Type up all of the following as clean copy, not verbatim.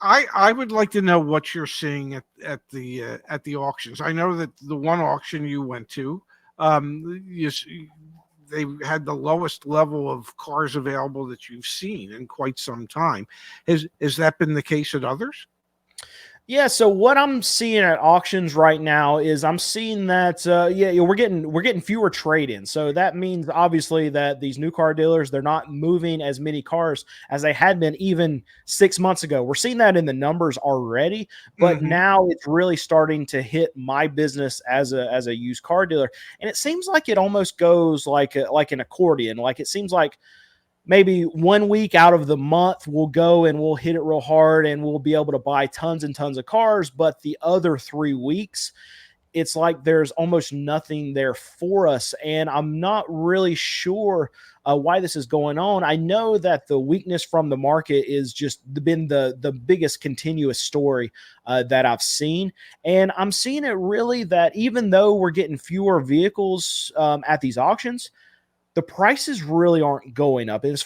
I would like to know what you're seeing at the auctions. I know that the one auction you went to, they had the lowest level of cars available that you've seen in quite some time. Has that been the case at others? Yeah, so what I'm seeing at auctions right now is I'm seeing that yeah, we're getting fewer trade-ins. So that means obviously that these new car dealers, they're not moving as many cars as they had been even 6 months ago. We're seeing that in the numbers already, but Hmm. now it's really starting to hit my business as a used car dealer. And it seems like it almost goes like an accordion. Like it seems like maybe 1 week out of the month we'll go and we'll hit it real hard and we'll be able to buy tons and tons of cars, but the other 3 weeks it's like there's almost nothing there for us, and I'm not really sure why this is going on. I know that the weakness from the market is just been the biggest continuous story that I've seen, and I'm seeing it really that even though we're getting fewer vehicles at these auctions, the prices really aren't going up. As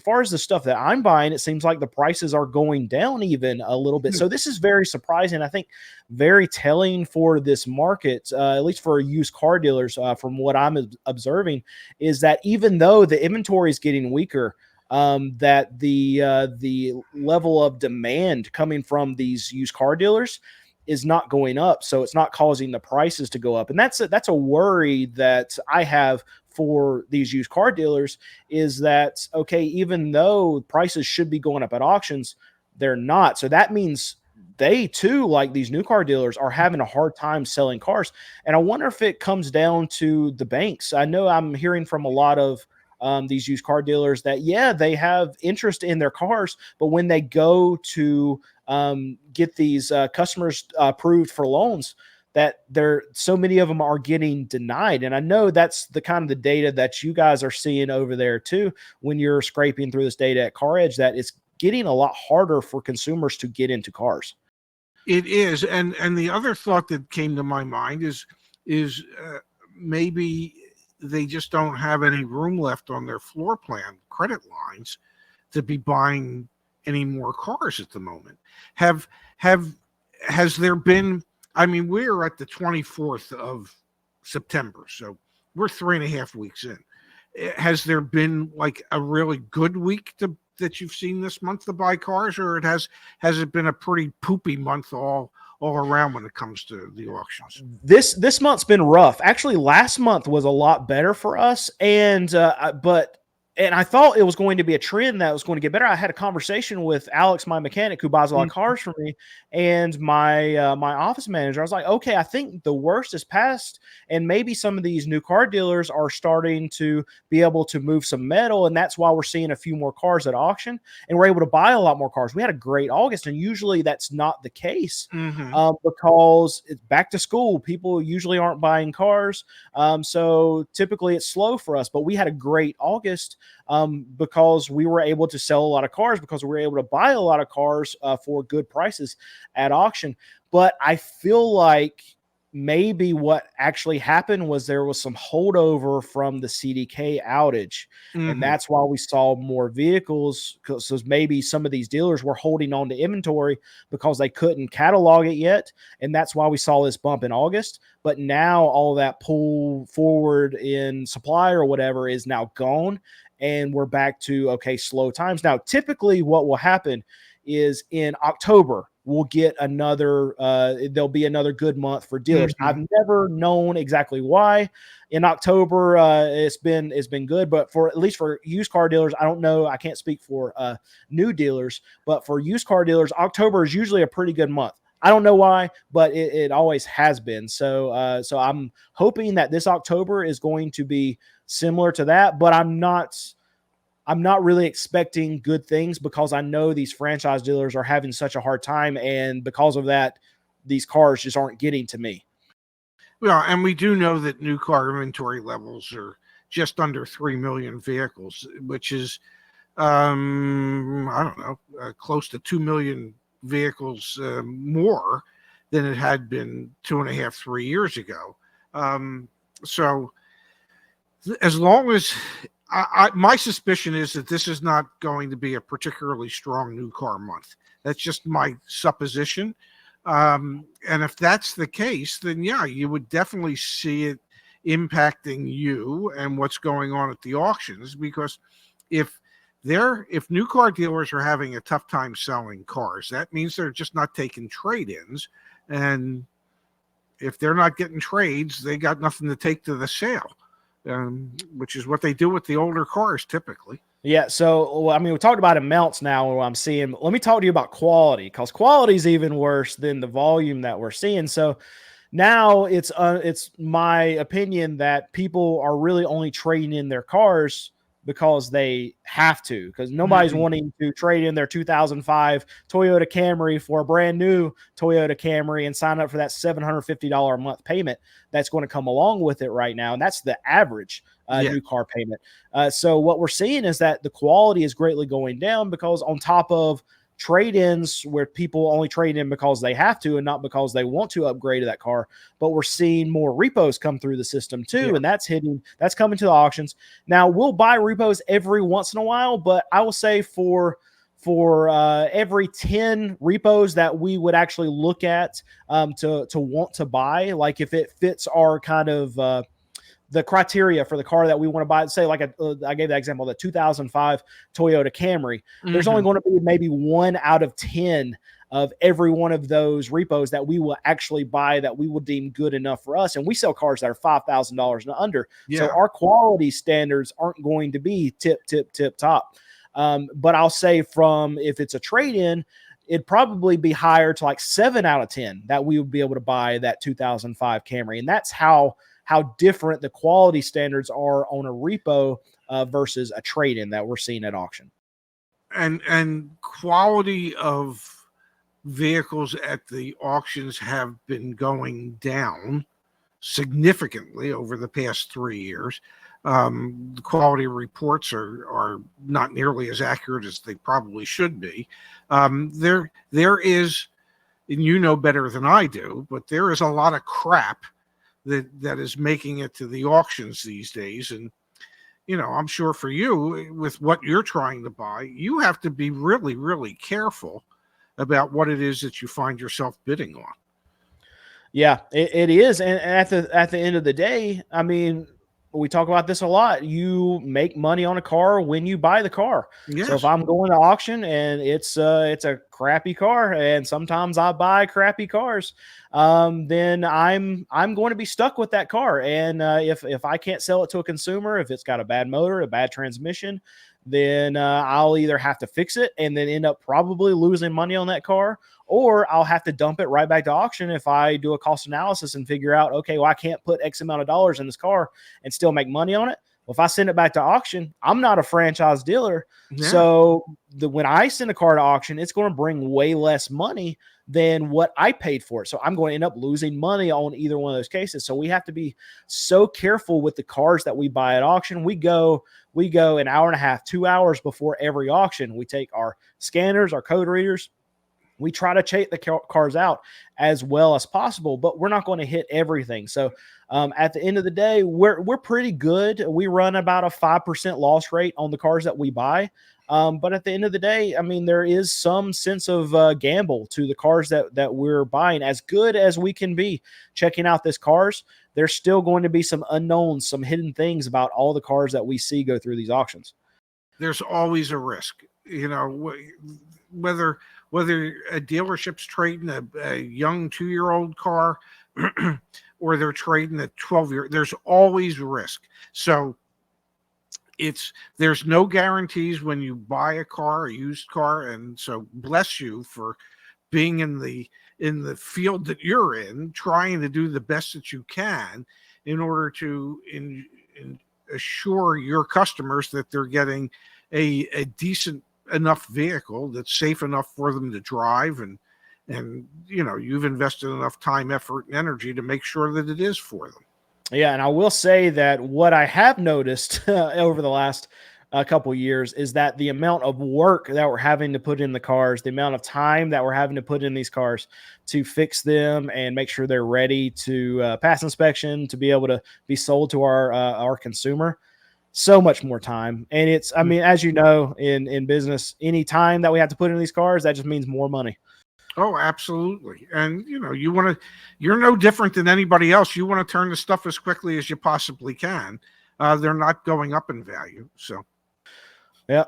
far as the stuff that I'm buying, it seems like the prices are going down even a little bit. So this is very surprising. I think very telling for this market, at least for used car dealers, from what I'm observing, is that even though the inventory is getting weaker, that the level of demand coming from these used car dealers is not going up, so it's not causing the prices to go up, and that's a worry that I have for these used car dealers. Is that okay? Even though prices should be going up at auctions, they're not. So that means they too, like these new car dealers, are having a hard time selling cars. And I wonder if it comes down to the banks. I know I'm hearing from a lot of these used car dealers that, yeah, they have interest in their cars, but when they go to get these customers approved for loans, that there so many of them are getting denied. And I know that's the kind of the data that you guys are seeing over there too when you're scraping through this data at Car Edge, that it's getting a lot harder for consumers to get into cars. It is, and the other thought that came to my mind is maybe they just don't have any room left on their floor plan credit lines to be buying any more cars at the moment. Have have has there been? I mean, we're at the 24th of September, so we're 3.5 weeks in. Has there been like a really good week that you've seen this month to buy cars, or has it been a pretty poopy month all around when it comes to the auctions? This month's been rough. Actually, last month was a lot better for us, and but I thought it was going to be a trend that was going to get better. I had a conversation with Alex, my mechanic, who buys a lot of cars from me, and my office manager. I was like, okay, I think the worst is past, and maybe some of these new car dealers are starting to be able to move some metal, and that's why we're seeing a few more cars at auction, and we're able to buy a lot more cars. We had a great August, and usually that's not the case Mm-hmm. because it's back to school. People usually aren't buying cars, so typically it's slow for us. But we had a great August because we were able to sell a lot of cars because we were able to buy a lot of cars for good prices at auction. But I feel like maybe what actually happened was there was some holdover from the CDK outage. And Mm-hmm. that's why we saw more vehicles, because maybe some of these dealers were holding on to inventory because they couldn't catalog it yet. And that's why we saw this bump in August. But now all that pull forward in supply or whatever is now gone. And we're back to, okay, slow times. Now, typically what will happen is in October, we'll get another, there'll be another good month for dealers. Mm-hmm. I've never known exactly why. In October, it's been good, but for at least for used car dealers, I don't know. I can't speak for new dealers, but for used car dealers, October is usually a pretty good month. I don't know why, but it always has been. So I'm hoping that this October is going to be similar to that, but I'm not really expecting good things because I know these franchise dealers are having such a hard time, and because of that, these cars just aren't getting to me. Well, and we do know that new car inventory levels are just under 3 million vehicles, which is, I don't know, close to 2 million vehicles more than it had been 2.5, 3 years ago. Um, so as long as my suspicion is that this is not going to be a particularly strong new car month. That's just my supposition. And if that's the case, then yeah, you would definitely see it impacting you and what's going on at the auctions. Because if if new car dealers are having a tough time selling cars, that means they're just not taking trade-ins. And if they're not getting trades, they got nothing to take to the sale, which is what they do with the older cars typically. Yeah. So, well, I mean, we talked about amounts now, what I'm seeing. Let me talk to you about quality, because quality is even worse than the volume that we're seeing. So now it's my opinion that people are really only trading in their cars because they have to, because nobody's wanting to trade in their 2005 Toyota Camry for a brand new Toyota Camry and sign up for that $750 a month payment that's going to come along with it right now. And that's the average new car payment. So what we're seeing is that the quality is greatly going down, because on top of trade-ins where people only trade in because they have to and not because they want to upgrade to that car, but we're seeing more repos come through the system too. And that's coming to the auctions. Now, we'll buy repos every once in a while, but I will say for every 10 repos that we would actually look at to want to buy, like if it fits our kind of the criteria for the car that we want to buy, say like I gave that example, the 2005 Toyota Camry, there's only going to be maybe 1 out of 10 of every one of those repos that we will actually buy that we will deem good enough for us. And we sell cars that are $5,000 and under. So our quality standards aren't going to be tip top. But I'll say if it's a trade-in, it'd probably be higher to like 7 out of 10 that we would be able to buy that 2005 Camry. And that's how different the quality standards are on a repo versus a trade-in that we're seeing at auction. And quality of vehicles at the auctions have been going down significantly over the past 3 years. The quality reports are not nearly as accurate as they probably should be. There is, and you know better than I do, but there is a lot of crap that is making it to the auctions these days. And I'm sure for you, with what you're trying to buy, you have to be really, really careful about what it is that you find yourself bidding on. Yeah, it is. And at the end of the day, I mean, we talk about this a lot. You make money on a car when you buy the car. Yes. So if I'm going to auction and it's a crappy car, and sometimes I buy crappy cars, then I'm going to be stuck with that car. And if I can't sell it to a consumer, if it's got a bad motor, a bad transmission, then I'll either have to fix it and then end up probably losing money on that car, or I'll have to dump it right back to auction if I do a cost analysis and figure out, okay, well, I can't put X amount of dollars in this car and still make money on it. Well, if I send it back to auction, I'm not a franchise dealer. Yeah. So when I send a car to auction, it's going to bring way less money than what I paid for it. So I'm going to end up losing money on either one of those cases. So we have to be so careful with the cars that we buy at auction. We go an hour and a half, 2 hours before every auction. We take our scanners, our code readers. We try to check the cars out as well as possible, but we're not going to hit everything. So at the end of the day, we're pretty good. We run about a 5% loss rate on the cars that we buy. But at the end of the day, I mean, there is some sense of gamble to the cars that we're buying. As good as we can be checking out these cars, there's still going to be some unknowns, some hidden things about all the cars that we see go through these auctions. There's always a risk, whether a dealership's trading a young 2-year-old car or they're trading a 12-year, there's always risk. So there's no guarantees when you buy a car, a used car. And so bless you for being in the field that you're in, trying to do the best that you can in order to assure your customers that they're getting a decent enough vehicle that's safe enough for them to drive, and you've invested enough time, effort, and energy to make sure that it is for them. Yeah, and I will say that what I have noticed over the last couple of years is that the amount of work that we're having to put in the cars, the amount of time that we're having to put in these cars to fix them and make sure they're ready to pass inspection, to be able to be sold to our consumer, so much more time. And it's, I mean, as you know, in business, any time that we have to put in these cars, that just means more money. Oh, absolutely. And you're no different than anybody else. You want to turn the stuff as quickly as you possibly can. They're not going up in value. So, yeah.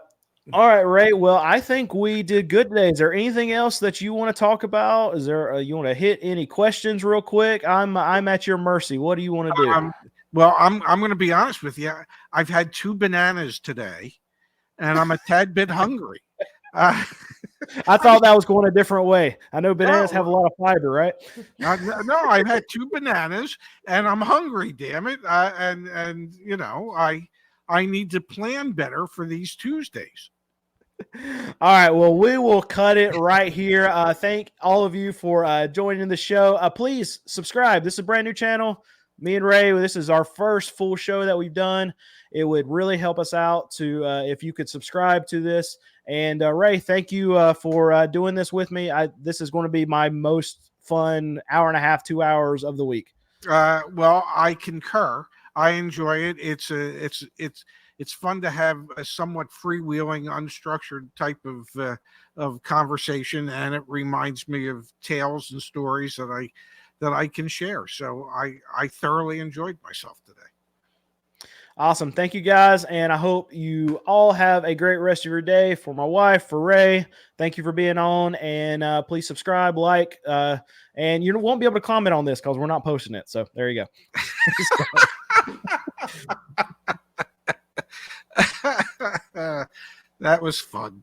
All right, Ray. Well, I think we did good today. Is there anything else that you want to talk about? Is there you want to hit any questions real quick? I'm at your mercy. What do you want to do? Well, I'm going to be honest with you. I've had 2 bananas today, and I'm a tad bit hungry. I thought that was going a different way. I know bananas have a lot of fiber, right? No, I've had 2 bananas, and I'm hungry. Damn it! And I need to plan better for these Tuesdays. All right. Well, we will cut it right here. Thank all of you for joining the show. Please subscribe. This is a brand new channel. Me and Ray, this is our first full show that we've done. It would really help us out to if you could subscribe to this. And Ray, thank you for doing this with me. This is going to be my most fun hour and a half, 2 hours of the week. Well, I concur. I enjoy it. It's fun to have a somewhat freewheeling, unstructured type of conversation, and it reminds me of tales and stories that I can share. So I thoroughly enjoyed myself today. Awesome. Thank you, guys. And I hope you all have a great rest of your day. For my wife, for Ray, thank you for being on. And please subscribe, like, and you won't be able to comment on this because we're not posting it. So there you go. That was fun.